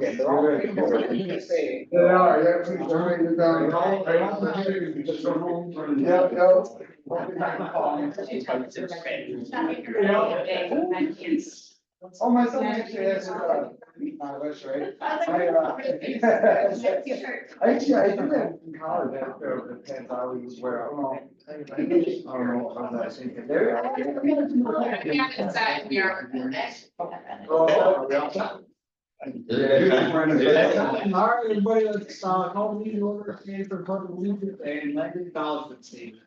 Okay, they're all. They are, yeah, please, don't write it down. Oh, my son actually has my list, right? Actually, I do that in college, the pants I always wear, I don't know. I don't know how that's in there. All right, everybody, let's call the meeting order, stand for public allegiance and land acknowledgement statement.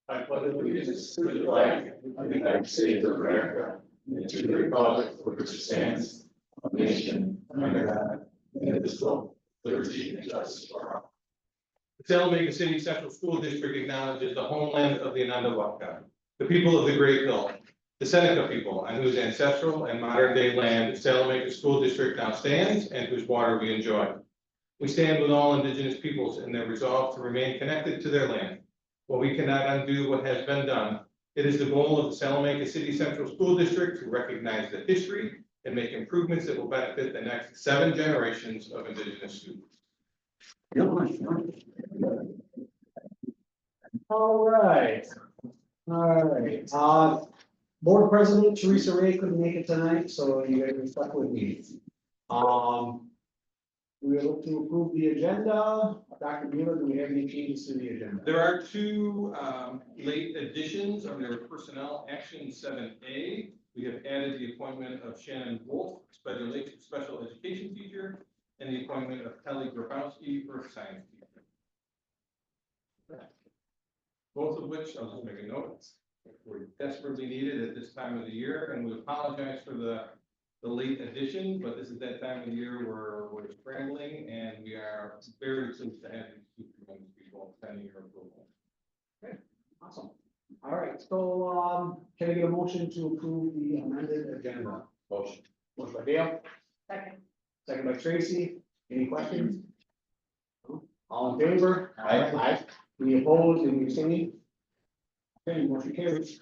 I pledge allegiance to the flag of the United States of America, and to the republic for which it stands, one nation, under God, indivisible, with liberty and justice for all. The Salamanca City Central School District acknowledges the homeland of the Anandawaka, the people of the Great Hill, the Seneca people, on whose ancestral and modern day land the Salamanca School District now stands and whose water we enjoy. We stand with all indigenous peoples in their resolve to remain connected to their land. While we cannot undo what has been done, it is the goal of the Salamanca City Central School District to recognize the history and make improvements that will benefit the next 7 generations of indigenous students. All right. Board President Teresa Ray couldn't make it tonight, so you guys are stuck with me. We will look to approve the agenda. Dr. Mueller, do we have any changes to the agenda? There are 2 late additions under personnel action 7A. We have added the appointment of Shannon Wolf, special education teacher, and the appointment of Kelly Grabowski for science teacher. Both of which, I'll just make a note, were desperately needed at this time of the year, and we apologize for the late addition, but this is that time of the year where we're scrambling, and we are very pleased to have these 2 tremendous people pending your approval. Okay, awesome. All right, so can I get a motion to approve the amended agenda? Motion. Motion by Dale, Second. second by Tracy. Any questions? All in favor? Aye. Any opposed, any abstaining? Okay, motion carries.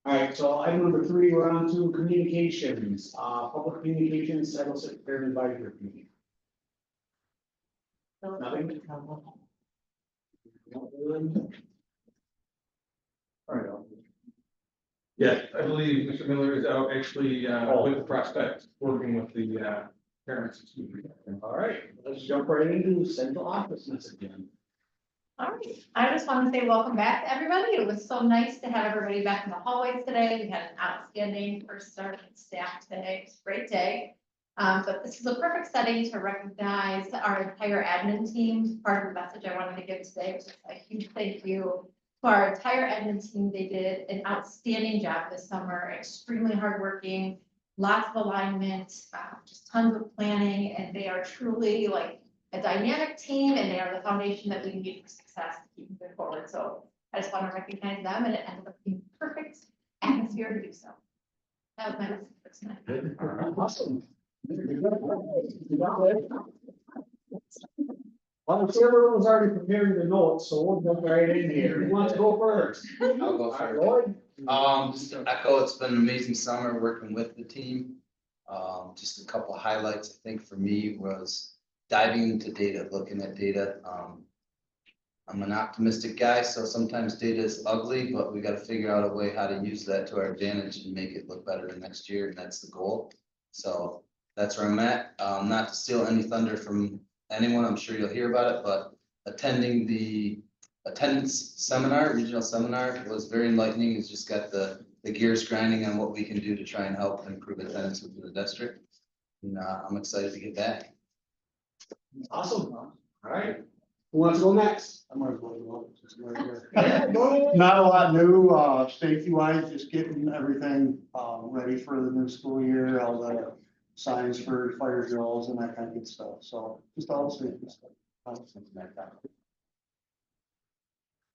All right, so item number 3, we're on to communications, public communications, Title VI Parent Advisory Committee. Nothing? All right. Yes, I believe Mr. Miller is out actually with the prospect, working with the parents. All right, let's jump right into central office again. All right, I just want to say welcome back to everybody. It was so nice to have everybody back in the hallways today. We had an outstanding first start with staff today. It was a great day. But this is a perfect setting to recognize our entire admin team. Part of the message I wanted to give today was just a huge thank you to our entire admin team. They did an outstanding job this summer, extremely hardworking, lots of alignment, just tons of planning, and they are truly like a dynamic team, and they are the foundation that we need for success to keep moving forward. So I just want to recognize them, and it ended up being perfect atmosphere to do so. That was my message for tonight. Awesome. Well, I'm sure everyone's already preparing the notes, so we'll jump right in here. Who wants to go first? I'll go All right, first. Lloyd? Just to echo, it's been an amazing summer working with the team. Just a couple of highlights, I think for me was diving into data, looking at data. I'm an optimistic guy, so sometimes data is ugly, but we got to figure out a way how to use that to our advantage and make it look better next year, and that's the goal. So that's where I'm at. Not to steal any thunder from anyone, I'm sure you'll hear about it, but attending the attendance seminar, regional seminar, was very enlightening. It's just got the gears grinding on what we can do to try and help improve attendance within the district. And I'm excited to get back. Awesome. All right. Who wants to go next? I might as well go. Not a lot new, safety wise, just getting everything, ready for the new school year, all the signs for fire drills and that kind of good stuff, so just all the safety stuff.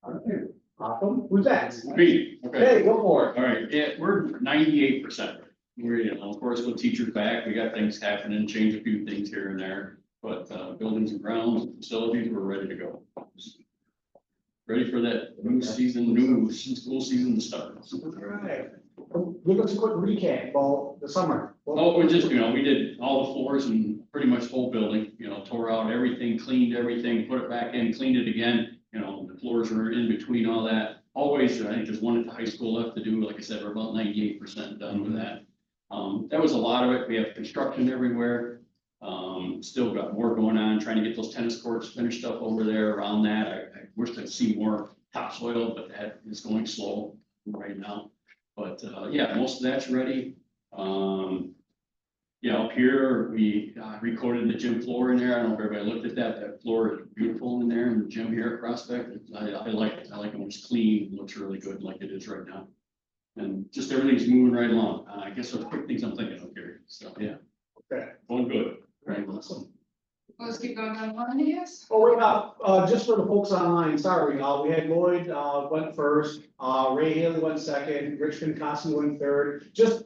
Okay. Awesome. Who's that? Me, okay, Hey, go for it. all right, yeah, we're 98%. We're, of course, with teachers back, we got things happening, change a few things here and there, but buildings and grounds, facilities, we're ready to go. Ready for that new season, new school season to start. All right. Give us a quick recap about the summer. Oh, we just, we did all the floors and pretty much the whole building, tore out everything, cleaned everything, put it back in, cleaned it again. The floors were in between all that. Always, I think there's one at the high school left to do. Like I said, we're about 98% done with that. That was a lot of it. We have construction everywhere. Still got more going on, trying to get those tennis courts finished up over there around that. I wish I'd see more topsoil, but that is going slow right now. But, yeah, most of that's ready. Up here, we recorded the gym floor in there. I don't know if everybody looked at that. That floor is beautiful in there in the gym here at Prospect. I like it. I like it when it's clean. It looks really good like it is right now. And just everything's moving right along. I guess those quick things I'm thinking of here. So, yeah. Okay. Going good. Right, awesome. Let's keep going on one, yes. Oh, wait, just for the folks online, sorry, we had Lloyd, went first, Ray Haley went second, Rich Pinkowski went third. Just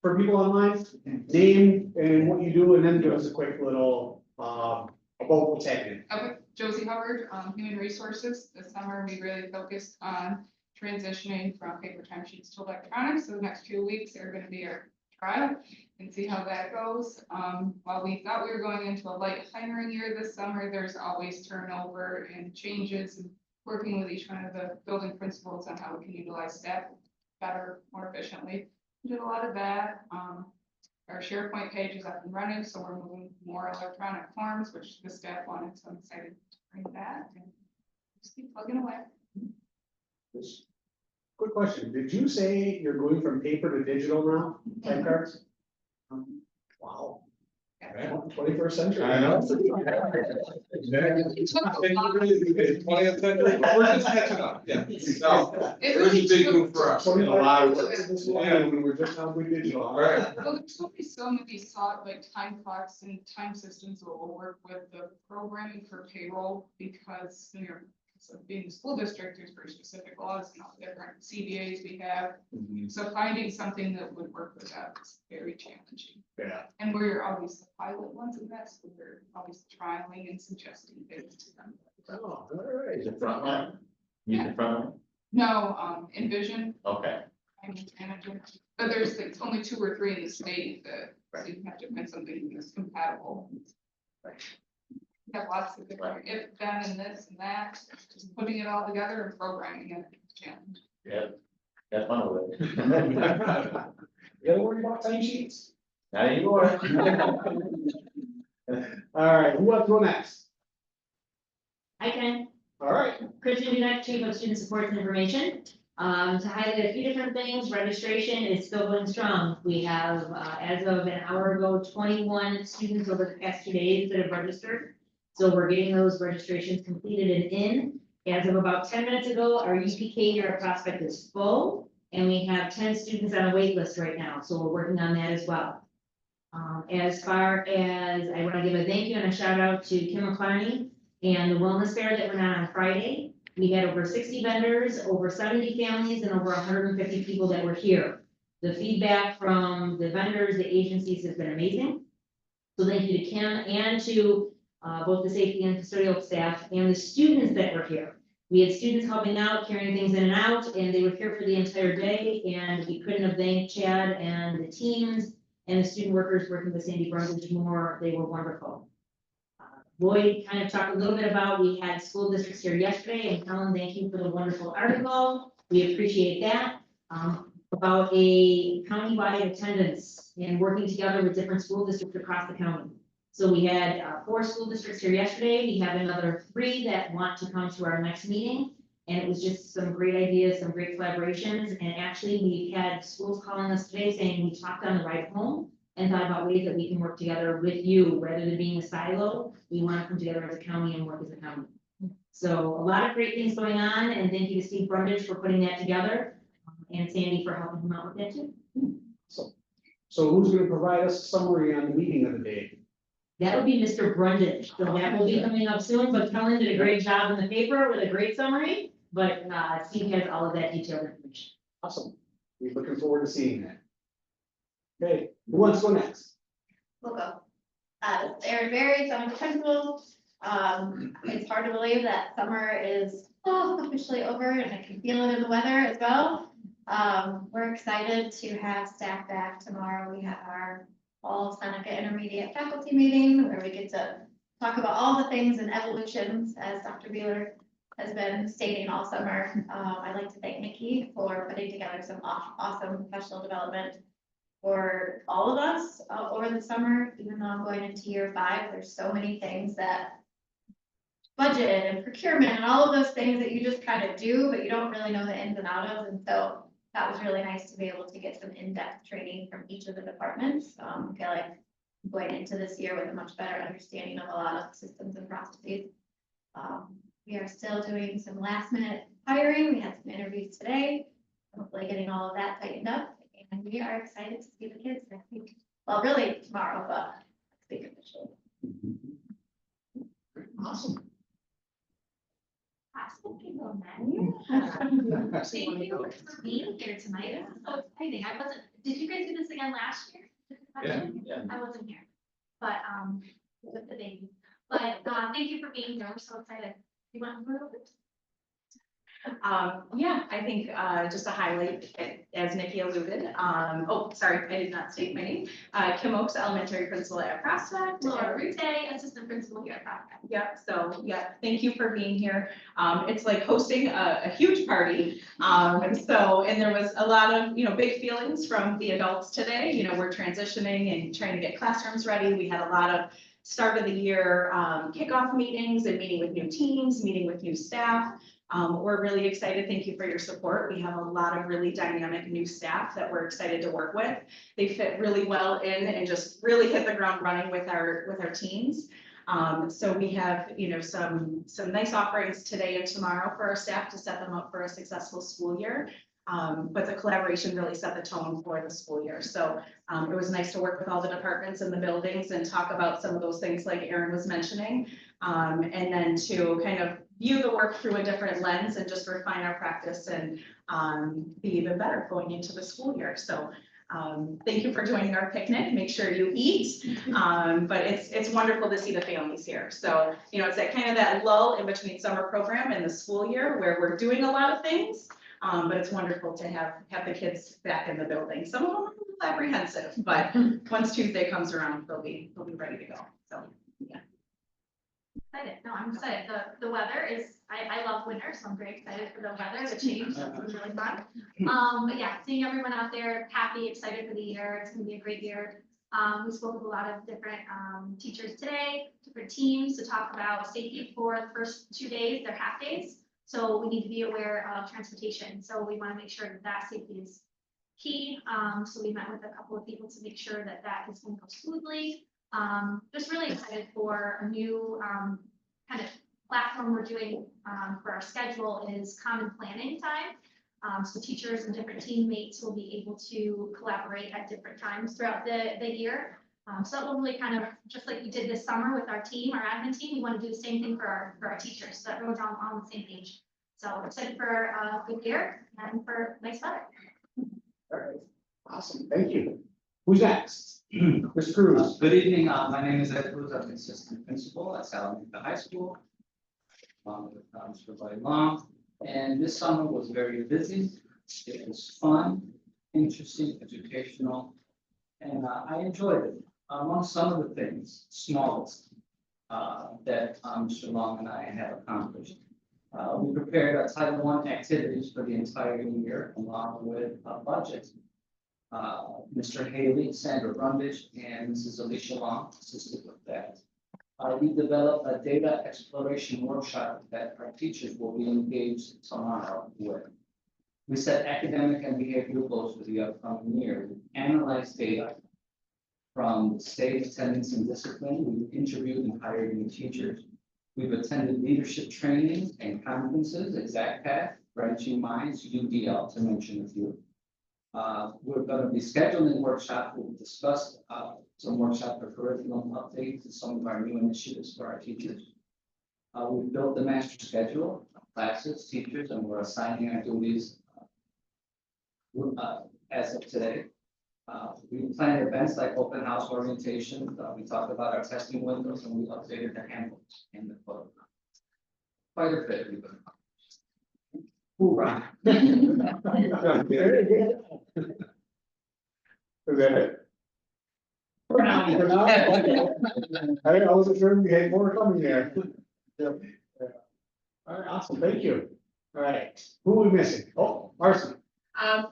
for people online, name and what you do, and then give us a quick little, about what's happening. Okay, Josie Hubbard, Human Resources. This summer, we really focused on transitioning from paper timesheets to electronic. So the next few weeks are gonna be our trial and see how that goes. While we thought we were going into a light hiring year this summer, there's always turnover and changes, and working with each one of the building principals on how we can utilize staff better, more efficiently. We did a lot of that. Our SharePoint page is up and running, so we're moving more electronic forms, which the staff wanted, so I'm excited to bring that and just keep plugging away. Just quick question, did you say you're going from paper to digital now, time cards? Wow. 21st century. I know. It took a lot. 20th century, we're just catching up, yeah. So, It it was really a big took- move for us in a lot of ways. Yeah, when we're just on digital. All right. Well, there's only so many like time clocks and time systems that will work with the programming for payroll, because so being a school district, there's very specific laws and all the different CBAs we have. So finding something that would work with that is very challenging. Yeah. And we're always the pilot ones in that, so we're always trialing and suggesting things to them. Oh, all right. Is it frontline? You can frontline? No, Envision, Okay. finance manager, but there's like only 2 or 3 in the state that, so you have to find something that's compatible. We have lots of different if, then, and this and that, just putting it all together and programming it, is a challenge. Yeah. That's fun with it. You gotta worry about time sheets. Not anymore. All right, who wants to go next? I can. All right. Kristen Dunek, Chief of Student Support and Information. To highlight a few different things, registration is still going strong. We have, as of an hour ago, 21 students over the past 2 days that have registered. So we're getting those registrations completed and in. As of about 10 minutes ago, our UPK here at Prospect is full, and we have 10 students on a wait list right now. So we're working on that as well. As far as, I want to give a thank you and a shout out to Kim McClarney and the wellness fair that went on Friday. We had over 60 vendors, over 70 families, and over 150 people that were here. The feedback from the vendors, the agencies has been amazing. So thank you to Kim and to both the safety and custodial staff and the students that were here. We had students helping out, carrying things in and out, and they were here for the entire day, and we couldn't have thanked Chad and the teams and the student workers working with Sandy Brundage more. They were wonderful. Lloyd kind of talked a little bit about, we had school districts here yesterday, and Helen, thank you for the wonderful article. We appreciate that. About a countywide attendance and working together with different school districts across the county. So we had 4 school districts here yesterday. We have another 3 that want to come to our next meeting. And it was just some great ideas, some great collaborations. And actually, we had schools calling us today saying we talked on the ride home and thought about ways that we can work together with you, rather than being a silo. We want to come together as a county and work as a county. So a lot of great things going on, and thank you to Steve Brundage for putting that together, and Sandy for helping him out with that too. So who's gonna provide us a summary on the meeting of the day? That would be Mr. Brundage, so that will be coming up soon, but Helen did a great job in the paper with a great summary, but Steve has all of that detailed information. Awesome. We're looking forward to seeing that. Okay, who wants to go next? We'll go. Aaron Berry, summer principal. It's hard to believe that summer is officially over, and I can feel it in the weather as well. We're excited to have staff back tomorrow. We have our fall Seneca Intermediate Faculty Meeting where we get to talk about all the things and evolutions, as Dr. Beeler has been stating all summer. I'd like to thank Nikki for putting together some awesome professional development for all of us over the summer. Even though I'm going into year 5, there's so many things that budget and procurement and all of those things that you just kind of do, but you don't really know the ins and outs of. And so that was really nice to be able to get some in-depth training from each of the departments. I feel like I'm going into this year with a much better understanding of a lot of systems and processes. We are still doing some last minute hiring. We had some interviews today, hopefully getting all of that tightened up. And we are excited to see the kids next week. Well, really tomorrow, but next week officially. Awesome. Thank you for being here tonight. This is so exciting. Did you guys do this again last year? Yeah. I wasn't here, but, with the baby. But, thank you for being here. We're so excited. You want to move over? Yeah, I think, just a highlight, as Nikki alluded, oh, sorry, I did not state my name. Kim Oaks, elementary principal at Prospect. Laura Rute, assistant principal here at Prospect. Yep, so, yeah, thank you for being here. It's like hosting a huge party. And there was a lot of, big feelings from the adults today. We're transitioning and trying to get classrooms ready. We had a lot of start of the year kickoff meetings and meeting with new teams, meeting with new staff. We're really excited. Thank you for your support. We have a lot of really dynamic new staff that we're excited to work with. They fit really well in and just really hit the ground running with our teams. So we have, some nice offerings today and tomorrow for our staff to set them up for a successful school year. But the collaboration really set the tone for the school year. So it was nice to work with all the departments in the buildings and talk about some of those things like Erin was mentioning. And then to kind of view the work through a different lens and just refine our practice and be even better going into the school year. So thank you for joining our picnic. Make sure you eat. But it's wonderful to see the families here. So, it's that kind of that lull in between summer program and the school year where we're doing a lot of things. But it's wonderful to have the kids back in the building. Some of them are a little apprehensive, but once Tuesday comes around, they'll be ready to go. So, yeah. Excited. No, I'm excited. The weather is, I love winter, so I'm very excited for the weather, the change. It's really fun. But yeah, seeing everyone out there happy, excited for the year. It's gonna be a great year. We spoke with a lot of different teachers today, different teams to talk about safety for the first 2 days, they're half days. So we need to be aware of transportation. So we want to make sure that safety is key. So we met with a couple of people to make sure that is going to go smoothly. Just really excited for a new kind of platform we're doing for our schedule is common planning time. So teachers and different teammates will be able to collaborate at different times throughout the year. So that will really kind of, just like we did this summer with our team, our admin team, we want to do the same thing for our teachers, so that everyone's on the same page. So we're excited for a good year and for nice weather. All right, awesome, thank you. Who's next? Mr. Cruz. Good evening, my name is Ed Cruz, I'm assistant principal at Salamanca High School. Along with Mr. Buddy Long, and this summer was very busy. It was fun, interesting, educational, and I enjoyed it. Among some of the things, smallest, that Mr. Long and I have accomplished. We prepared Title I activities for the entire year along with a budget. Mr. Haley, Sandra Brundage, and Mrs. Alicia Long assisted with that. We developed a data exploration workshop that our teachers will be engaged tomorrow with. We set academic and behavioral goals for the upcoming year. We analyzed data from state attendance and discipline. We interviewed and hired new teachers. We've attended leadership training and conferences, Exact Path, Branching Minds, UDL, to mention a few. We're going to be scheduling workshops. We'll discuss some workshop for curriculum updates and some of our new initiatives for our teachers. We've built the master schedule, classes, teachers, and we're assigning our duties as of today. We planned events like open house orientation. We talked about our testing windows and we updated the handbooks in the book. Quite a bit we've accomplished. Hoorah. Is that it? For now. For now? I wasn't sure if you had more coming there. Yep. All right, awesome, thank you. All right, who are we missing? Oh, Marcy.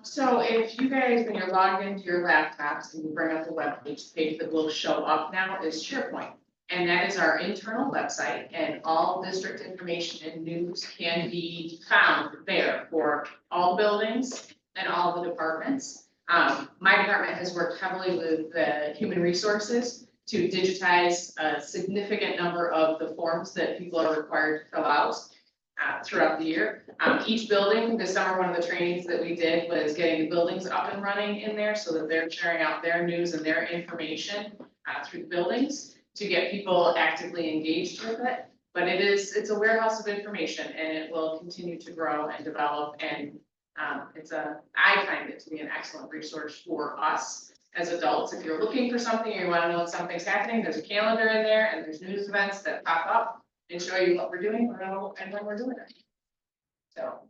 So if you guys, when you're logged into your laptops and you bring up the web page that will show up now is SharePoint. And that is our internal website, and all district information and news can be found there for all buildings and all the departments. My department has worked heavily with the human resources to digitize a significant number of the forms that people are required to fill out throughout the year. Each building, this summer, one of the trainings that we did was getting the buildings up and running in there so that they're sharing out their news and their information through the buildings to get people actively engaged with it. But it's a warehouse of information, and it will continue to grow and develop, and I find it to be an excellent resource for us as adults. If you're looking for something, or you wanna know when something's happening, there's a calendar in there, and there's news events that pop up and show you what we're doing, and when we're doing it. So.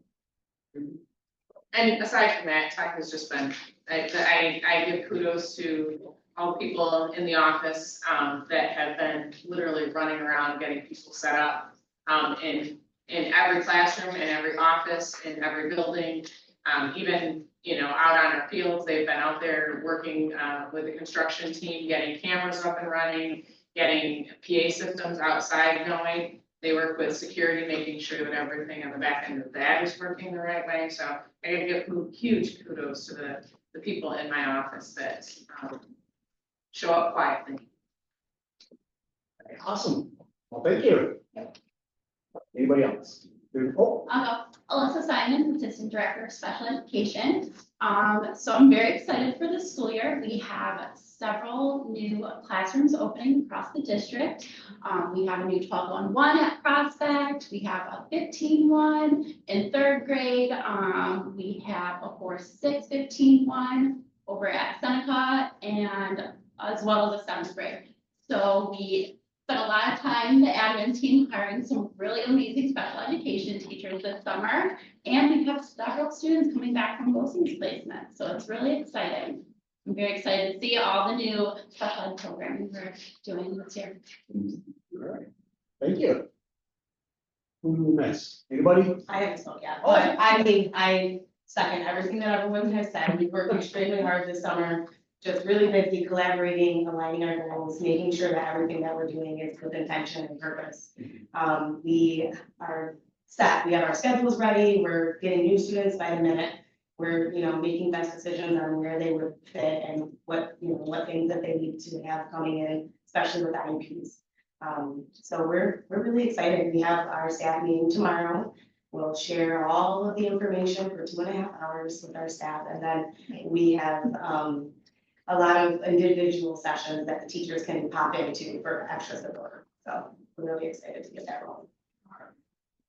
And aside from that, tech has just been, I give kudos to all the people in the office, that have been literally running around getting people set up, in every classroom, in every office, in every building. Even, out on our fields, they've been out there working, with the construction team, getting cameras up and running, getting PA systems outside going. They work with security, making sure that everything on the back end of that is working the right way. So I gotta give huge kudos to the people in my office that, show up quietly. Awesome, well, thank you. Anybody else? Oh, Alyssa Simon, Assistant Director of Special Education. So I'm very excited for this school year. We have several new classrooms opening across the district. We have a new 12-1-1 at Prospect. We have a 15-1 in 3rd grade. We have a 4-6 15-1 over at Seneca, and as well as a 7th grade. So we spent a lot of time, the admin team, hiring some really amazing special education teachers this summer. And we have several students coming back from BOCES placement. So it's really exciting. I'm very excited to see all the new special ed programming we're doing this year. all right, thank you. Who do we miss? Anybody? I haven't spoken yet, but I mean, I second everything that everyone has said. We've worked extremely hard this summer, just really busy collaborating, aligning our goals, making sure that everything that we're doing is with intention and purpose. We are set, we have our schedules ready, we're getting new students by the minute. We're, making best decisions on where they would fit and what things that they need to have coming in, especially with IEPs. So we're really excited. We have our staff meeting tomorrow. We'll share all of the information for 2.5 hours with our staff, and then we have a lot of individual sessions that the teachers can pop into for extra support. So we're really excited to get that rolling.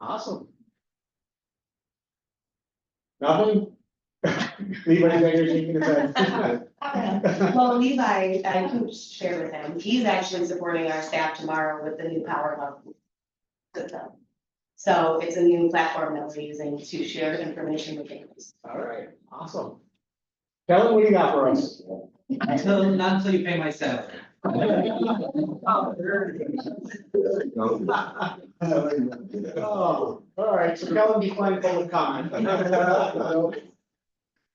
Awesome. Nothing? Anybody back here shaking his head? Well, Levi, I can share with him, he's actually supporting our staff tomorrow with the new Power Hub system. So it's a new platform that we're using to share information with families. All right, awesome. Kellen, what do you got for us? Not until you pay my salary. Oh, all right, so Kellen declined public comment.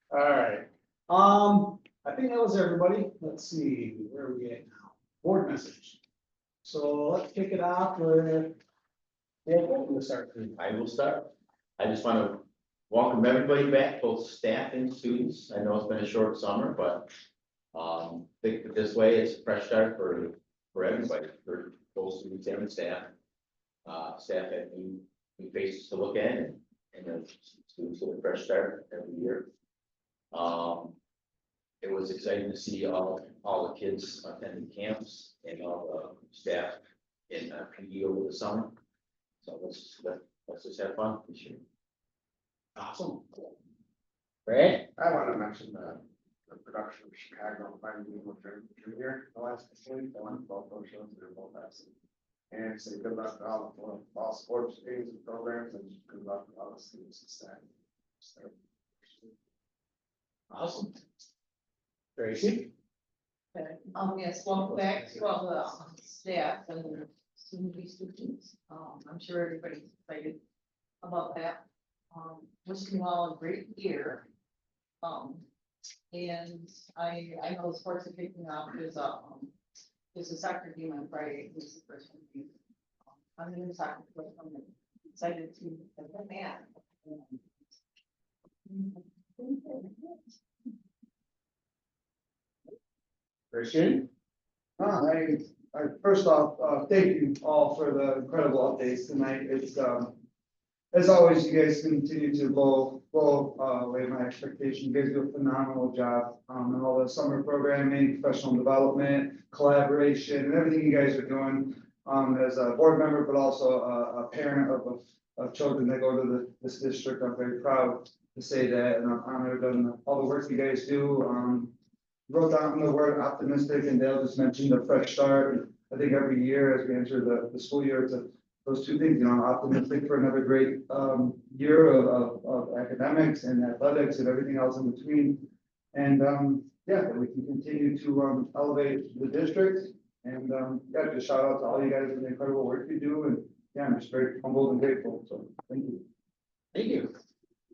All right, I think that was everybody. Let's see, where are we at now? Board message. So let's kick it off with. Yeah, we'll start. I will start. I just want to welcome everybody back, both staff and students. I know it's been a short summer, but think of it this way, it's a fresh start for everybody, for both students and staff. Staff had new faces to look at, and the students get a fresh start every year. It was exciting to see all the kids attending camps and all the staff in PD over the summer. So let's just have fun this year. Awesome. Brad? I want to mention the production of Chicago finding Junior the last week. I went to both those shows, they're both awesome. And say good luck to all sports games and programs, and good luck to all the students and staff. Awesome. Tracy? Yes, welcome back to all the staff and students. I'm sure everybody's excited about that. Wishing you all a great year. And I know sports are picking up. There's a soccer game on Friday. Who's the first one? I'm in the soccer club. I'm excited to get that. Christian? First off, thank you all for the incredible updates tonight. It's, as always, you guys continue to blow away my expectations. You guys do a phenomenal job, in all the summer programming, professional development, collaboration, and everything you guys are doing, as a board member, but also a parent of children that go to this district. I'm very proud to say that, and I'm honored on all the work you guys do. Wrote down the word optimistic, and Dale just mentioned a fresh start. I think every year as we enter the school year, it's those two things, optimistic for another great year of academics and athletics and everything else in between. And yeah, that we can continue to elevate the district. And yeah, just shout out to all you guys for the incredible work you do. And yeah, I'm just very humbled and grateful. So thank you. Thank you.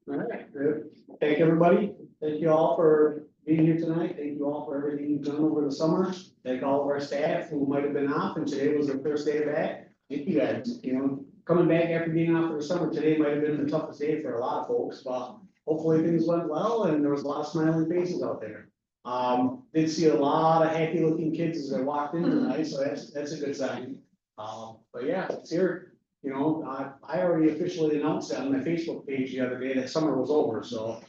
All right, good. Thank everybody. Thank you all for being here tonight. Thank you all for everything you've done over the summer. Thank all of our staff who might have been off, and today was their first day back. Thank you guys. Coming back after being off for the summer, today might have been the toughest day for a lot of folks, but hopefully things went well and there was a lot of smiling faces out there. Did see a lot of happy looking kids as I walked in tonight, so that's a good sign. But yeah, it's here. I already officially announced that on my Facebook page the other day that summer was over, so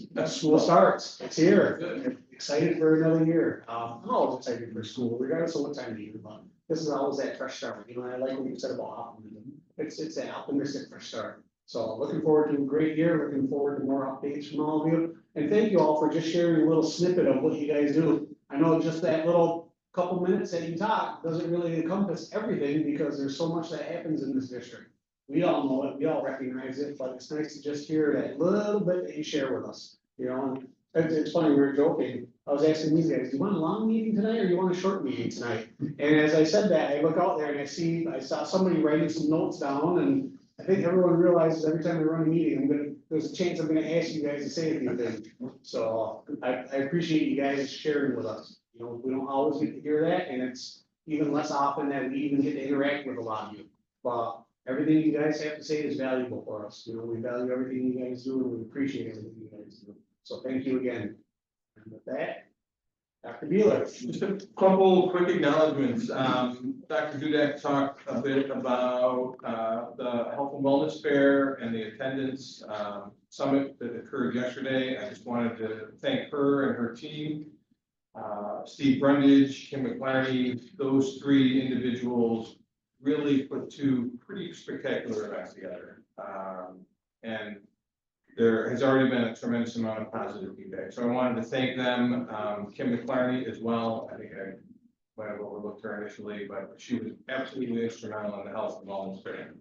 that's school starts. It's here. Excited for another year. I'm always excited for school, regardless of what time of year, but this is always that fresh start. I like what you said about optimism. It's an optimistic fresh start. So looking forward to a great year, looking forward to more updates from all of you. And thank you all for just sharing a little snippet of what you guys do. I know just that little couple minutes that you talk doesn't really encompass everything because there's so much that happens in this district. We all know it, we all recognize it, but it's nice to just hear that little bit that you share with us. And it's funny, we were joking. I was asking these guys, do you want a long meeting tonight or do you want a short meeting tonight? And as I said that, I look out there and I saw somebody writing some notes down, and I think everyone realizes every time we run a meeting, there's a chance I'm gonna ask you guys to say a few things. So I appreciate you guys sharing with us. We don't always get to hear that, and it's even less often that we even get to interact with a lot of you. But everything you guys have to say is valuable for us. We value everything you guys do, and we appreciate everything you guys do. So thank you again. And with that, Dr. Beeler. Just a couple quick acknowledgements. Dr. Dudek talked a bit about the Health and Wellness Fair and the attendance summit that occurred yesterday. I just wanted to thank her and her team. Steve Brundage, Kim McClarty, those three individuals really put two pretty spectacular events together. And there has already been a tremendous amount of positive feedback. So I wanted to thank them, Kim McClarty as well. I think I might have overlooked her initially, but she was absolutely instrumental in the Health and Wellness Fair.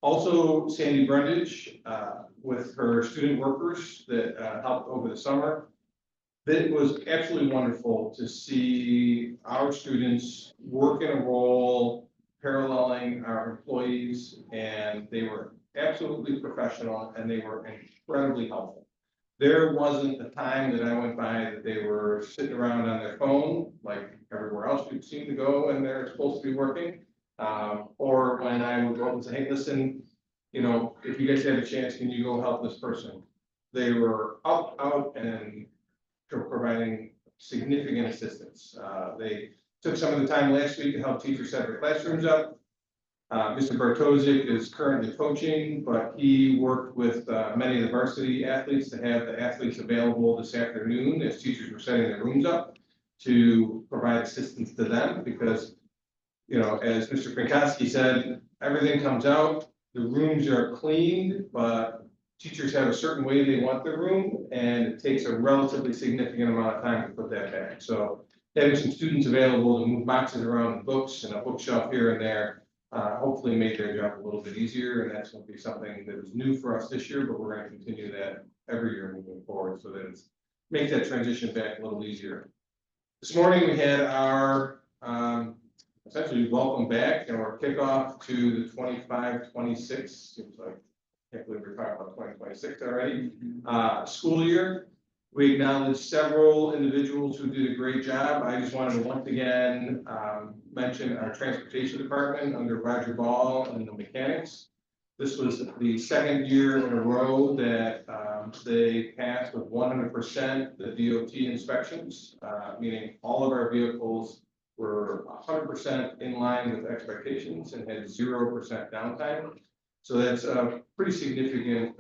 Also, Sandy Brundage with her student workers that helped over the summer. It was absolutely wonderful to see our students work in a role paralleling our employees, and they were absolutely professional and they were incredibly helpful. There wasn't a time that I went by that they were sitting around on their phone like everywhere else we seem to go when they're supposed to be working. Or when I would go up and say, hey, listen, if you guys have a chance, can you go help this person? They were out and providing significant assistance. They took some of the time last week to help teachers set their classrooms up. Mr. Bartosik is currently coaching, but he worked with many of the varsity athletes to have the athletes available this afternoon as teachers were setting their rooms up to provide assistance to them because, as Mr. Krinkowski said, everything comes out, the rooms are cleaned, but teachers have a certain way they want their room, and it takes a relatively significant amount of time to put that back. So having some students available to move boxes around the books and a bookshelf here and there hopefully make their job a little bit easier, and that's gonna be something that is new for us this year, but we're gonna continue that every year moving forward, so that it's, make that transition back a little easier. This morning, we had our, essentially welcome back and our kickoff to the 25-26. Seems like, I can't believe we're talking about 2026 already, school year. We acknowledge several individuals who did a great job. I just wanted to once again mention our transportation department under Roger Ball and the mechanics. This was the second year in a row that they passed with 100% the DOT inspections, meaning all of our vehicles were 100% in line with expectations and had 0% downtime. So that's a pretty significant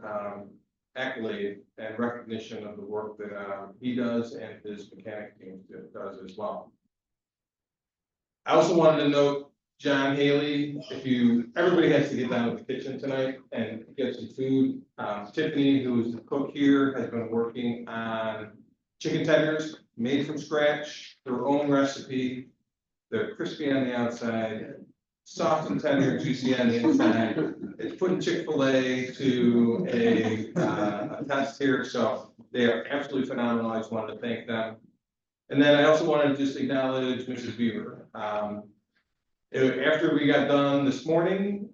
accolade and recognition of the work that he does and his mechanic team does as well. I also wanted to note John Haley, everybody has to get down to the kitchen tonight and get some food. Tiffany, who is the cook here, has been working on chicken tenders made from scratch, her own recipe. They're crispy on the outside, soft and tender, juicy on the inside. It's putting Chick-fil-A to a test here, so they are absolutely phenomenal. I just wanted to thank them. And then I also wanted to just acknowledge Mrs. Beaver. After we got done this morning,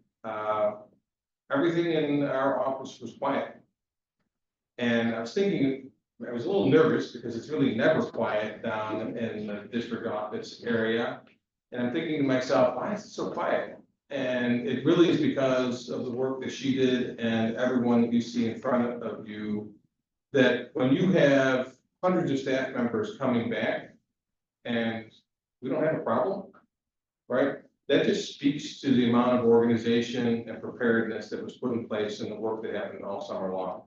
everything in our office was quiet. And I was thinking, I was a little nervous because it's really never quiet down in the district office area. And I'm thinking to myself, why is it so quiet? And it really is because of the work that she did and everyone that you see in front of you, that when you have hundreds of staff members coming back and we don't have a problem, right? That just speaks to the amount of organization and preparedness that was put in place and the work that happened all summer long.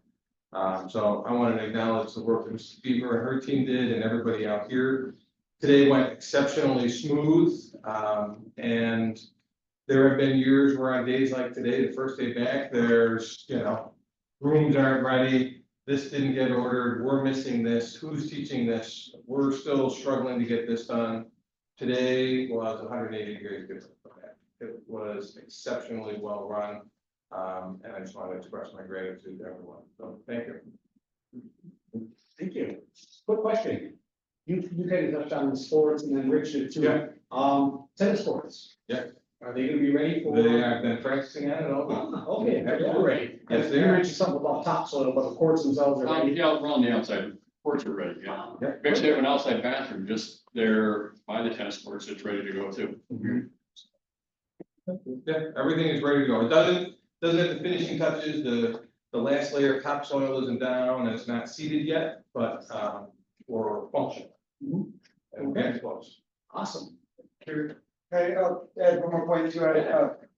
So I wanted to acknowledge the work that Mrs. Beaver and her team did and everybody out here. Today went exceptionally smooth, and there have been years where on days like today, the first day back, there's, rooms aren't ready, this didn't get ordered, we're missing this, who's teaching this, we're still struggling to get this done. Today was 180 degrees different from that. It was exceptionally well run, and I just want to express my gratitude to everyone. So thank you. Thank you. Quick question. You kind of touched on the sports and then Rich did too. Yeah. Tennis courts. Yeah. Are they gonna be ready for? They have been practicing on it all. Okay, they're ready. Yes, they You are. mentioned something about topsoil, but the courts themselves are ready. Yeah, we're on the outside, courts are ready, yeah. We actually have an outside bathroom just there by the tennis courts, it's ready to go too. Yeah, everything is ready to go. It doesn't have the finishing touches. The last layer of topsoil isn't down and it's not seeded yet, but we're functional. And we're getting close. Awesome. Hey, add one more point too,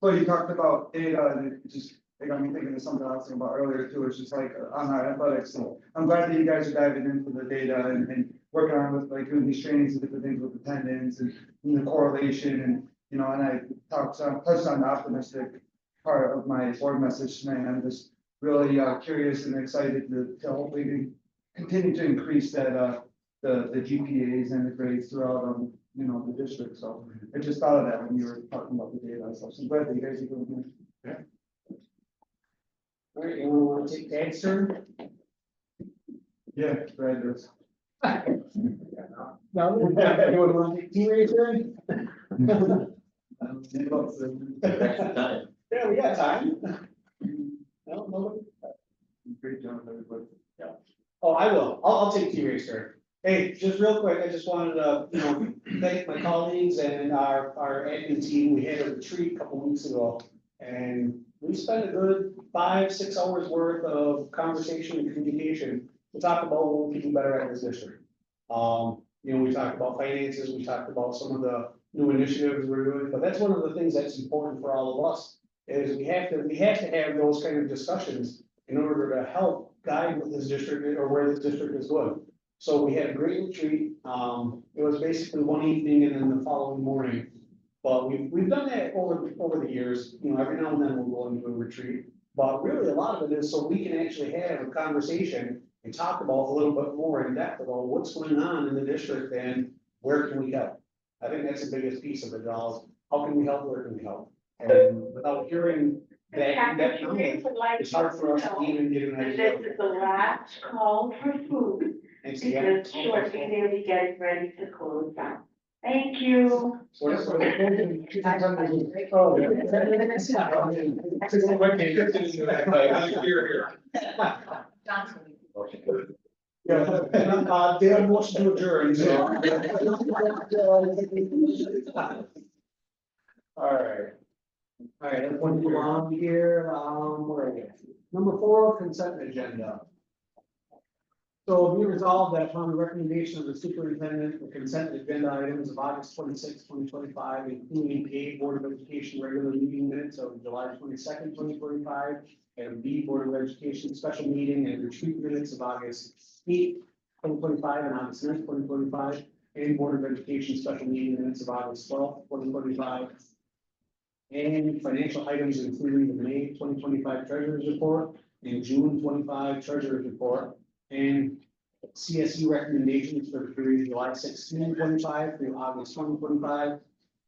well, you talked about data, and it just, it got me thinking of something I was thinking about earlier too, it's just like on our athletics, so I'm glad that you guys are diving into the data and working on with like doing these trainings and different things with attendance and the correlation and, and I touched on the optimistic part of my board message tonight, I'm just really curious and excited to hopefully continue to increase that, the GPAs and the grades throughout, the district, so I just thought of that when you were talking about the data, so I'm glad that you guys are doing it. All right, anyone want to take Tad's turn? Yeah, Brad does. No, anyone want to take T-Ray's turn? Yeah, we got time. No, nobody? Great job, everybody. Yeah. Oh, I will. I'll take T-Ray's turn. Hey, just real quick, I just wanted to, thank my colleagues and our admin team. We had a retreat a couple weeks ago. And we spent a good 5-6 hours worth of conversation and communication to talk about what we can do better at this district. We talked about finances, we talked about some of the new initiatives we're doing, but that's one of the things that's important for all of us, is we have to have those kind of discussions in order to help guide what this district or where this district is going. So we had a great retreat. It was basically one evening and then the following morning. But we've done that over the years, every now and then we'll go into a retreat. But really a lot of it is so we can actually have a conversation and talk about a little bit more in depth about what's going on in the district and where can we help. I think that's the biggest piece of it all. How can we help? Where can we help? And without hearing that knowledge, it's hard for us to even get an idea. This is the last call for food, And so, because shortly they'll be getting ready to close down. Thank you. Oh, yeah, Dale wants to adjourn, so. All right. All right, let's move on here, where are we? Number 4, consent agenda. So be resolved that upon the recommendation of the superintendent, the consent agenda items of August 26, 2025, including A, Board of Education regular meeting minutes of July 22nd, 2025, and B, Board of Education special meeting and retreat minutes of August 8th, 2025, and August 9th, 2025, and Board of Education special meeting minutes of August 12th, 2025, and financial items including the May 2025 treasurer's report and June 25 treasurer's report, and CSU recommendations for the period July 16, 2025 through August 2025,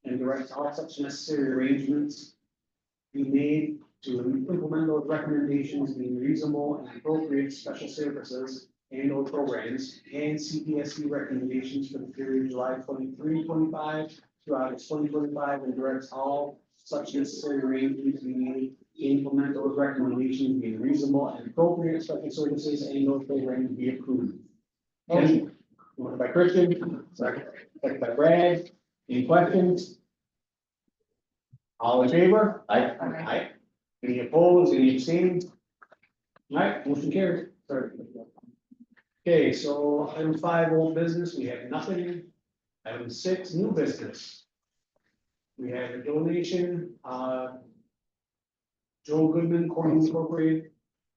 and direct all such necessary arrangements be made to implement those recommendations being reasonable and appropriate special services and or programs, and CPSD recommendations for the period July 23, 25 through August 2025, and directs all such necessary arrangements be made to implement those recommendations being reasonable and appropriate special services and those programs be approved. Motion by Christian, second by Brad. Any questions? All in favor? Aye. Any opposed, any abstained? All right, motion carried. Sorry. Okay, so item 5, old business, we have nothing. Item 6, new business. We have a donation, Joe Goodman, Corning Incorporated.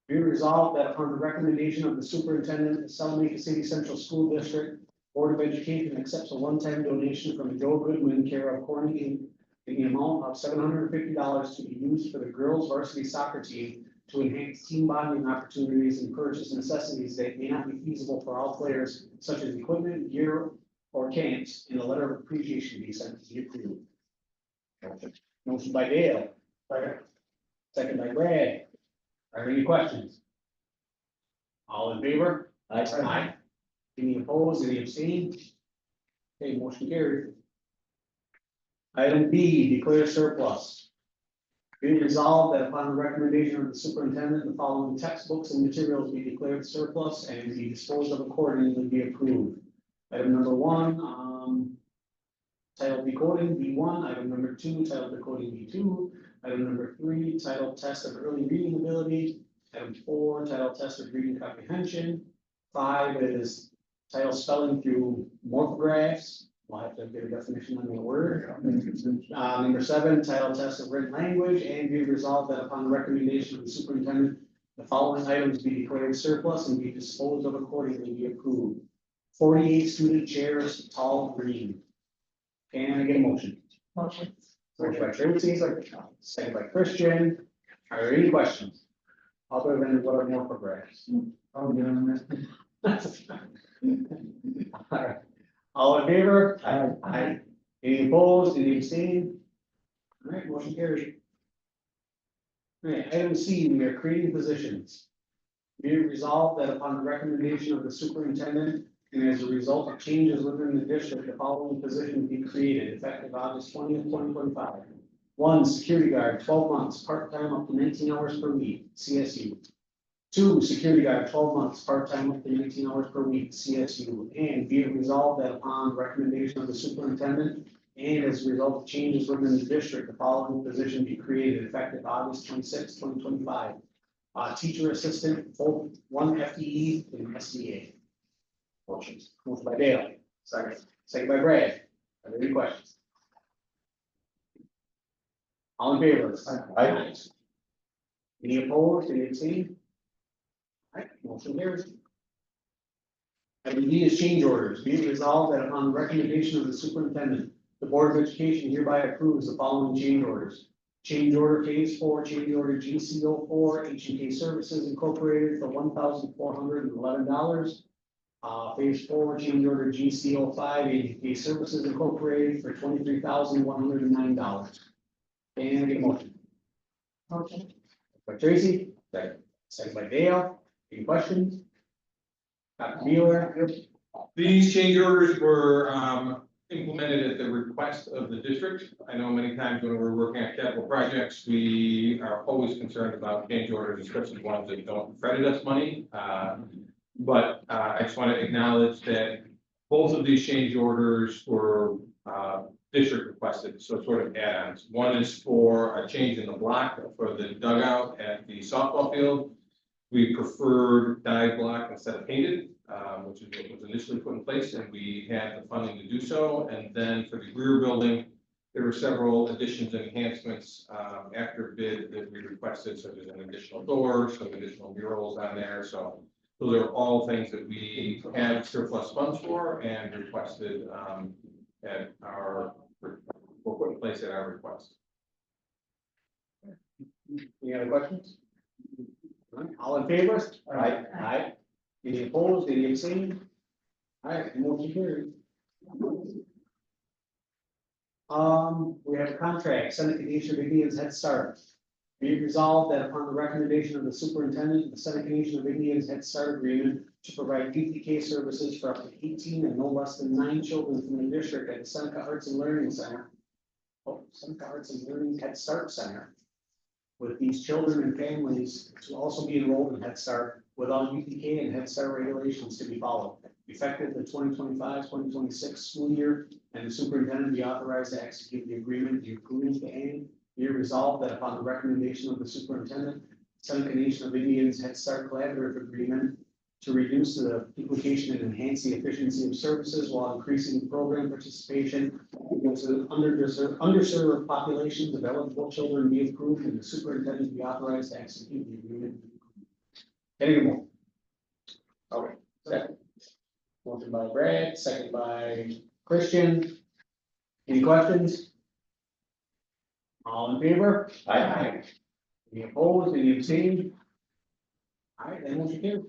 Be resolved that upon the recommendation of the superintendent, the Salamanca City Central School District Board of Education accepts a one-time donation from Joe Goodman, care of Corning, in the amount of $750 to be used for the girls varsity soccer team to enhance team bonding opportunities and purchase necessities that may not be feasible for all players, such as equipment, gear, or camps, and a letter of appreciation be sent to the approved. Motion by Dale. Second by Brad. Are there any questions? All in favor? Aye. Any opposed, any abstained? Okay, motion carried. Item B, declare surplus. Be resolved that upon the recommendation of the superintendent, the following textbooks and materials be declared surplus and be disposed of accordingly be approved. Item number 1, title decoding B1, item number 2, title decoding B2, item number 3, title test of early reading ability, item 4, title test of reading comprehension, 5 is title spelling through morphographs. We'll have to get a definition on the word. Number 7, title test of written language, and be resolved that upon the recommendation of the superintendent, the following items be declared surplus and be disposed of accordingly be approved. 48 student chairs, tall green. Can I get a motion? Motion. Motion by Tracy, second by Christian. Are there any questions? Other than what are morphographs? I'll get on that. All right. All in favor? Aye. Any opposed, any abstained? All right, motion carried. All right, item C, we are creating positions. Be it resolved that upon the recommendation of the superintendent and as a result of changes within the district, the following position be created effective August 20th, 2025. 1, security guard, 12 months, part-time up to 19 hours per week, CSU. 2, security guard, 12 months, part-time up to 19 hours per week, CSU. And be it resolved that upon recommendation of the superintendent and as a result of changes within the district, the following position be created effective August 26, 2025. Teacher assistant, full 1 FTE in SDA. Motion by Dale. Second by Brad. Are there any questions? All in favor? Aye. Any opposed, any abstained? All right, motion carries. Item D is change orders. Be it resolved that upon the recommendation of the superintendent, the Board of Education hereby approves the following change orders. Change order phase 4, change order GCO4, H&K Services Incorporated for $1,411. Phase 4, change order GCO5, H&K Services Incorporated for $23,109. And I get a motion. Motion. By Tracy, second by Dale, any questions? Dr. Mueller? These change orders were implemented at the request of the district. I know many times when we're working on capital projects, we are always concerned about change orders, especially ones that don't credit us money. But I just want to acknowledge that both of these change orders were district requested, so sort of add-ons. One is for a change in the block for the dugout at the softball field. We preferred dyed block instead of painted, which is what was initially put in place, and we had the funding to do so. And then for the rear building, there were several additions and enhancements after bid that we requested, such as an additional door, some additional murals on there. So those are all things that we had surplus funds for and requested at our, were put in place at our request. Any other questions? All in favor? Aye. Aye. Any opposed, any abstaining? All right, motion carried. We have a contract, Seneca Nation of Indians Head Start. Be it resolved that upon the recommendation of the superintendent, the Seneca Nation of Indians Head Start agreement to provide PTK services for up to 18 and no less than 9 children from the district at the Seneca Arts and Learning Center. Seneca Arts and Learning Head Start Center. With these children and families to also be enrolled in Head Start with all UPK and Head Start regulations to be followed. Effective the 2025-2026 school year, and the superintendent be authorized to execute the agreement be approved and be resolved that upon the recommendation of the superintendent, Seneca Nation of Indians Head Start Collaborative Agreement to reduce the duplication and enhance the efficiency of services while increasing program participation against the underserved populations of eligible children be approved and the superintendent be authorized to execute the agreement. Any more? Okay, second. Motion by Brad, second by Christian. Any questions? All in favor? Aye. Any opposed, any abstained? All right, then motion carried.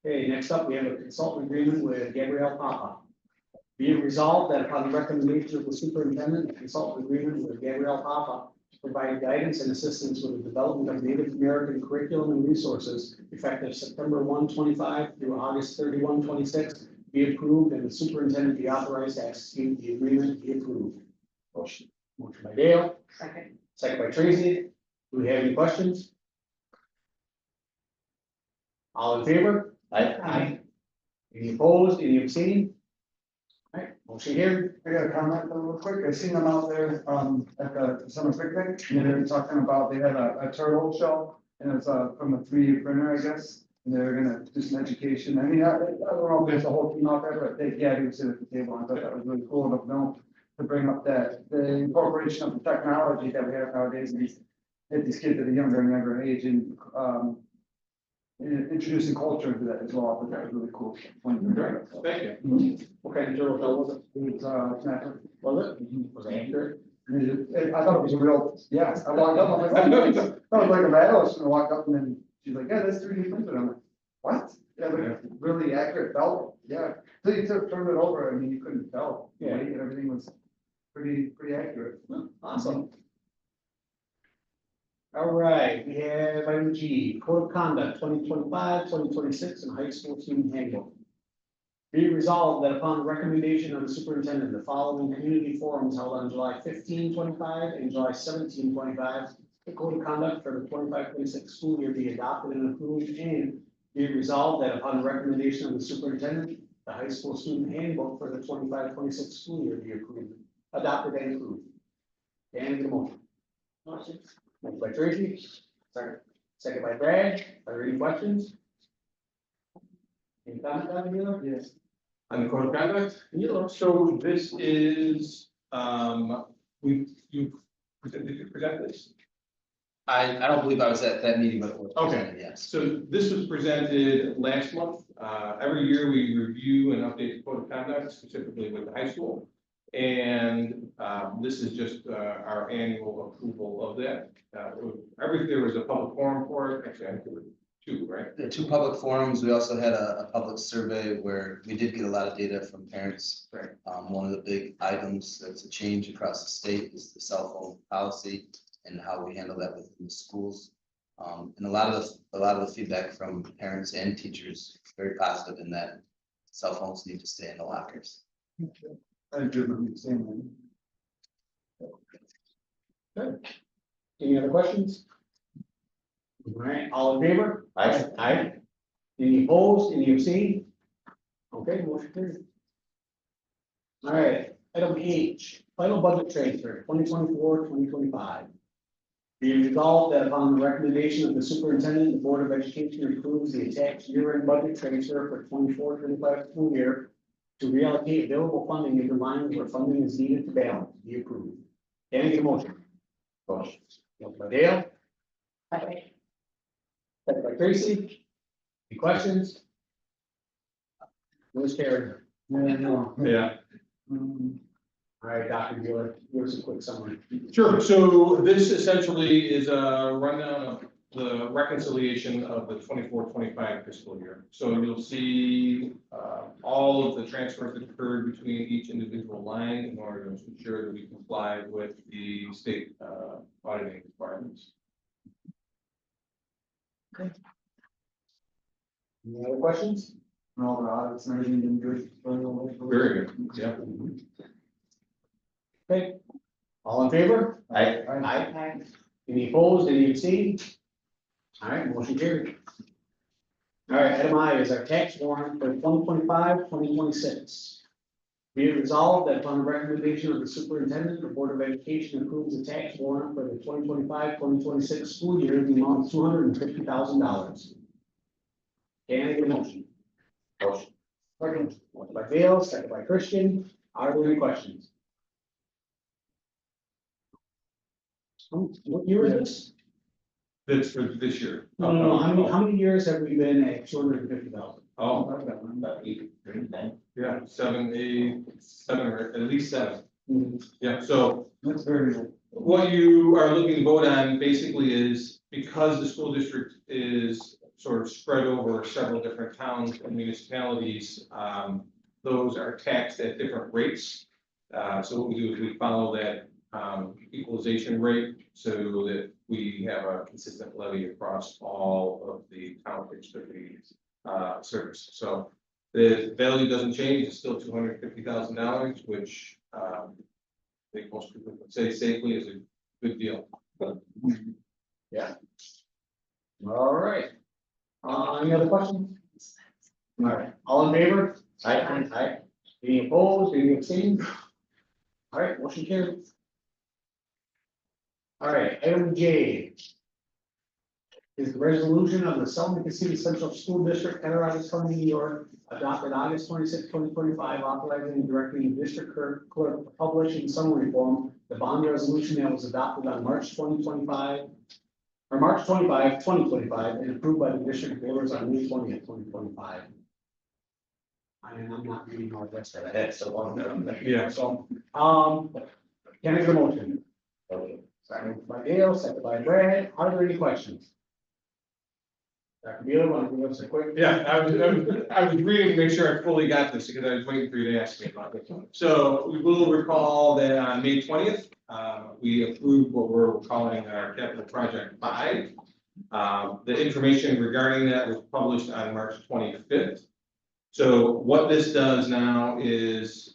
Okay, next up, we have a consultant agreement with Gabrielle Papa. Be it resolved that upon the recommendation of the superintendent, a consultant agreement with Gabrielle Papa to provide guidance and assistance with the development of Native American curriculum and resources effective September 1, 25 through August 31, 26, be approved and the superintendent be authorized to execute the agreement be approved. Motion by Dale. Second. Second by Tracy. Do we have any questions? All in favor? Aye. Any opposed, any abstaining? All right, motion carried. I got a comment real quick. I seen them out there, at the summer picnic, and they were talking about, they had a turtle show, and it's, from a 3D printer, I guess. And they're gonna do some education. I mean, I don't know if there's a whole team out there, but they, yeah, they would sit at the table, and I thought that was really cool of them to bring up that, the incorporation of the technology that we have nowadays, and these kids at a younger and younger age, and, introducing culture into that as well. I thought that was really cool. Thank you. What kind of turtle show was it? It was, snapper. Was it? Was it accurate? I thought it was a real, yeah, I walked up, I'm like, oh, that was like a rattle, and I walked up and then she's like, yeah, that's 3D printed. I'm like, what? Yeah, but really accurate felt, yeah. So you turned it over, I mean, you couldn't tell. Yeah. Weight and everything was pretty accurate. Awesome. All right, we have item G, Code of Conduct 2025-2026 and High School Student Handbook. Be it resolved that upon the recommendation of the superintendent, the following community forums held on July 15, 25 and July 17, 25, the Code of Conduct for the 25-26 school year be adopted and approved, and be it resolved that upon the recommendation of the superintendent, the high school student handbook for the 25-26 school year be approved, adopted and approved. And the motion. Motion by Tracy, second by Brad. Are there any questions? Any comment, Dr. Mueller? Yes. On the code of conduct? Yeah. So this is, you present this? I don't believe I was at that meeting, but it was Okay. presented, yes. So this was presented last month. Every year we review and update the code of conduct, specifically with the high school. And this is just our annual approval of that. There was a public forum for it. Actually, I think there were two, right? The two public forums, we also had a public survey where we did get a lot of data from parents. Right. One of the big items that's a change across the state is the cell phone policy and how we handle that within the schools. And a lot of the feedback from parents and teachers, very positive in that cell phones need to stay in the lockers. I do the same thing. Good. Any other questions? All right, all in favor? Aye. Aye. Any opposed, any abstained? Okay, motion carried. All right, item H, final budget transfer, 2024-2025. Be resolved that upon the recommendation of the superintendent, the Board of Education approves the attached year-end budget transfer for 24-25 school year to reallocate available funding into lines where funding is needed to balance, be approved. Can I get a motion? Motion. Motion by Dale. Second by Tracy. Any questions? Who's carried? Yeah. All right, Dr. Giller, give us a quick summary. Sure, so this essentially is a rundown of the reconciliation of the 24-25 fiscal year. So you'll see all of the transfers that occurred between each individual line in order to ensure that we comply with the state auditing requirements. Okay. Any other questions? And all the audits and everything been good. Very good, yeah. Okay, all in favor? Aye. Aye. Any opposed, any abstained? All right, motion carried. All right, item I is our tax warrant for 2025-2026. Be it resolved that upon the recommendation of the superintendent, the Board of Education approves the tax warrant for the 2025-2026 school year in the amount of $250,000. Can I get a motion? Motion. Second. Motion by Dale, second by Christian. Are there any questions? What year is this? That's for this year. No, how many years have we been at 250,000? Oh, About 8, 9. yeah, 7, 8, 7, or at least 7. Mhm. Yeah, so That's very good. what you are looking to vote on basically is because the school district is sort of spread over several different towns and municipalities, those are taxed at different rates. So what we do is we follow that equalization rate so that we have a consistent levy across all of the townships that we service. So the value doesn't change, it's still $250,000, which I think most people would say safely is a good deal. Yeah. All right. Any other questions? All right, all in favor? Aye. Aye. Any opposed, any abstained? All right, motion carried. All right, item J is the resolution of the Salamanca City Central School District, Colorado County, New York, adopted August 26, 2025, authorizing and directing the district clerk to publish in summary form the bond resolution that was adopted on March 2025, or March 25, 2025, and approved by the district voters on May 20th, 2025. And I'm not reading all this, but that's so long. Yeah. So, can I get a motion? Okay. Second by Dale, second by Brad. Are there any questions? Dr. Beal, want to give us a quick? Yeah, I was reading to make sure I fully got this because I was waiting for you to ask me about this. So we will recall that on May 20th, we approved what we're calling our capital project 5. The information regarding that was published on March 25th. So what this does now is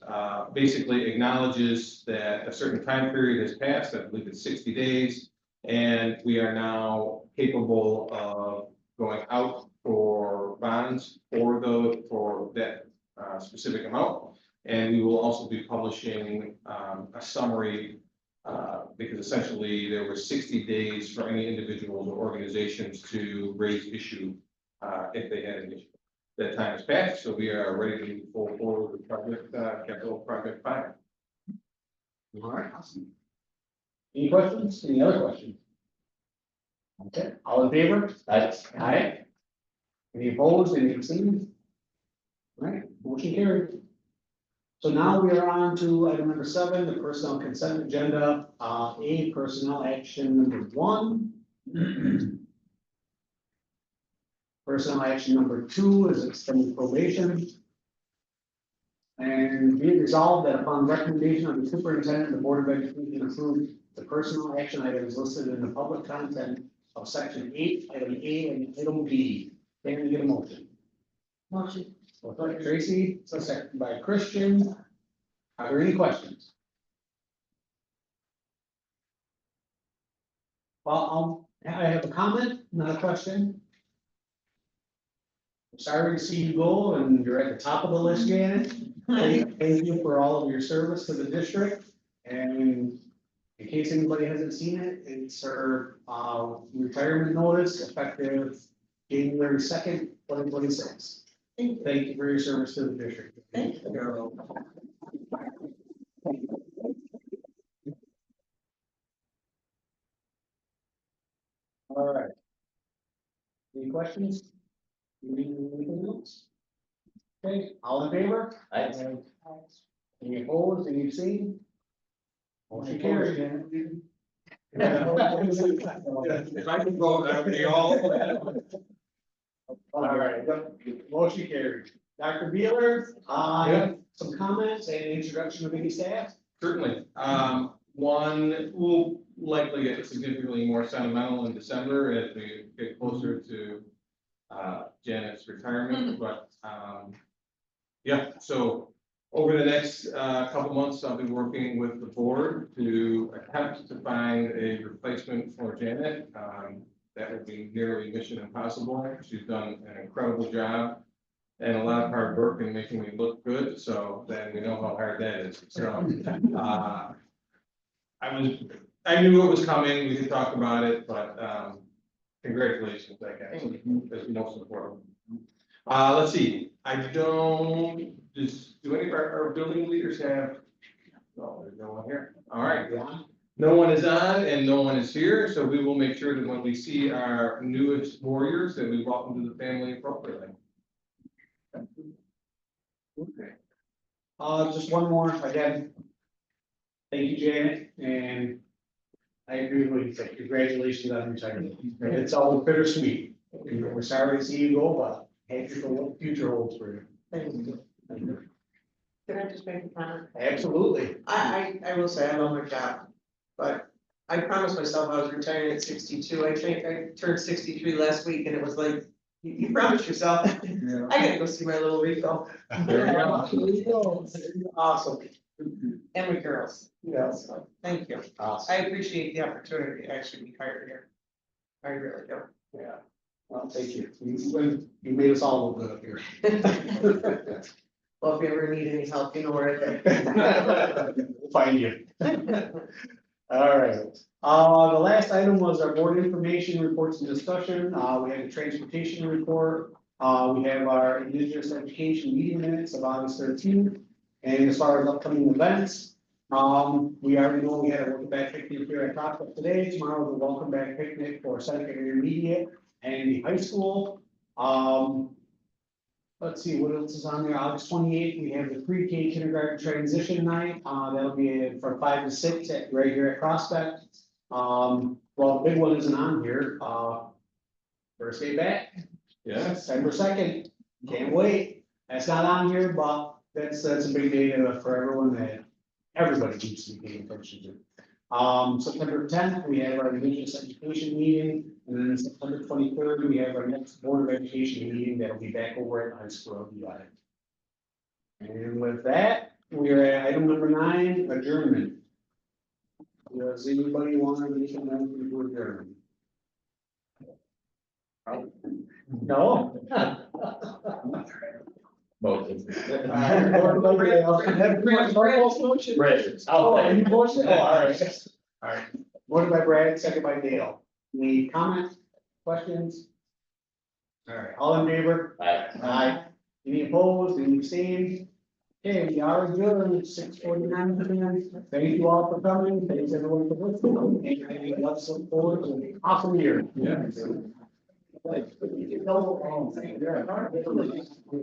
basically acknowledges that a certain time period has passed, I believe it's 60 days, and we are now capable of going out for bonds for that specific amount. And we will also be publishing a summary because essentially there were 60 days for any individuals or organizations to raise issue if they had an issue. That time has passed, so we are ready to move forward with project capital project 5. All right, awesome. Any questions? Any other questions? Okay, all in favor? Aye. Aye. Any opposed, any abstained? All right, motion carried. So now we are on to item number 7, the personnel consent agenda. A, personnel action number 1. Personnel action number 2 is extended probation. And be it resolved that upon recommendation of the superintendent, the Board of Education approves the personnel action items listed in the public content of section 8, item A and item B. Can we get a motion? Motion. Motion by Tracy, so second by Christian. Are there any questions? Well, I have a comment, not a question. I'm sorry to see you go, and you're at the top of the list, Janet. Thank you for all of your service to the district. And in case anybody hasn't seen it, it's her retirement notice effective January 2nd, 2026. Thank you for your service to the district. Thank you. All right. Any questions? Anything else? Okay, all in favor? Aye. Any opposed, any abstained? Motion carried. If I can vote, that would be all. All right, motion carried. Dr. Beeler, some comments and introduction of any staff? Certainly. One will likely get significantly more sentimental in December as we get closer to Janet's retirement, but yeah, so over the next couple months, I'll be working with the board to attempt to find a replacement for Janet. That would be nearly mission impossible. She's done an incredible job and a lot of hard work in making me look good, so then we know how hard that is. So I knew it was coming, we could talk about it, but congratulations, I guess, that's most important. Let's see, do any of our building leaders have? No, there's no one here. All right, no one is on and no one is here, so we will make sure that when we see our newest warriors, that we welcome to the family appropriately. Okay. Just one more, again. Thank you, Janet, and I agree with what you said. Congratulations on retirement. It's all bittersweet. We're sorry to see you go, but happy for what the future holds for you. Thank you. Can I just make a comment? Absolutely. I will say I love my job, but I promised myself I was retiring at 62. I think I turned 63 last week, and it was like, you promised yourself. Yeah. I gotta go see my little Rico. There you go. Awesome. And my girls. Yeah. So, thank you. Awesome. I appreciate the opportunity to actually be hired here. I really do. Yeah. Well, thank you. You made us all look good up here. Well, if you ever need any help, you know where I We'll find you. All right. The last item was our board information reports and discussion. We had a transportation report. We have our indigenous education meeting minutes of August 13th. And as far as upcoming events, we already know we had a welcome back picnic here at Top today. Tomorrow is a welcome back picnic for second intermediate and the high school. Let's see, what else is on there? August 28th, we have the pre-K kindergarten transition night. That'll be from 5 to 6 right here at Prospect. Well, the big one isn't on here. First day back. Yeah. December 2nd. Can't wait. That's not on here, but that's a big day for everyone that everybody needs to be paying attention to. September 10th, we have our indigenous education meeting, and then September 23rd, we have our next board of education meeting that'll be back over at high school. And with that, we are at item number 9, adjournment. Does anybody want to make a motion to adjourn? No. Motion. Right. Oh, you motion? Oh, all right. All right. Motion by Brad, second by Dale. Any comments, questions? All right, all in favor? Aye. Aye. Any opposed, any abstained? Okay, we are adjourned at 6:49. Thank you all for coming. Thanks everyone for listening. And let's look forward to an awesome year. Yeah. Like,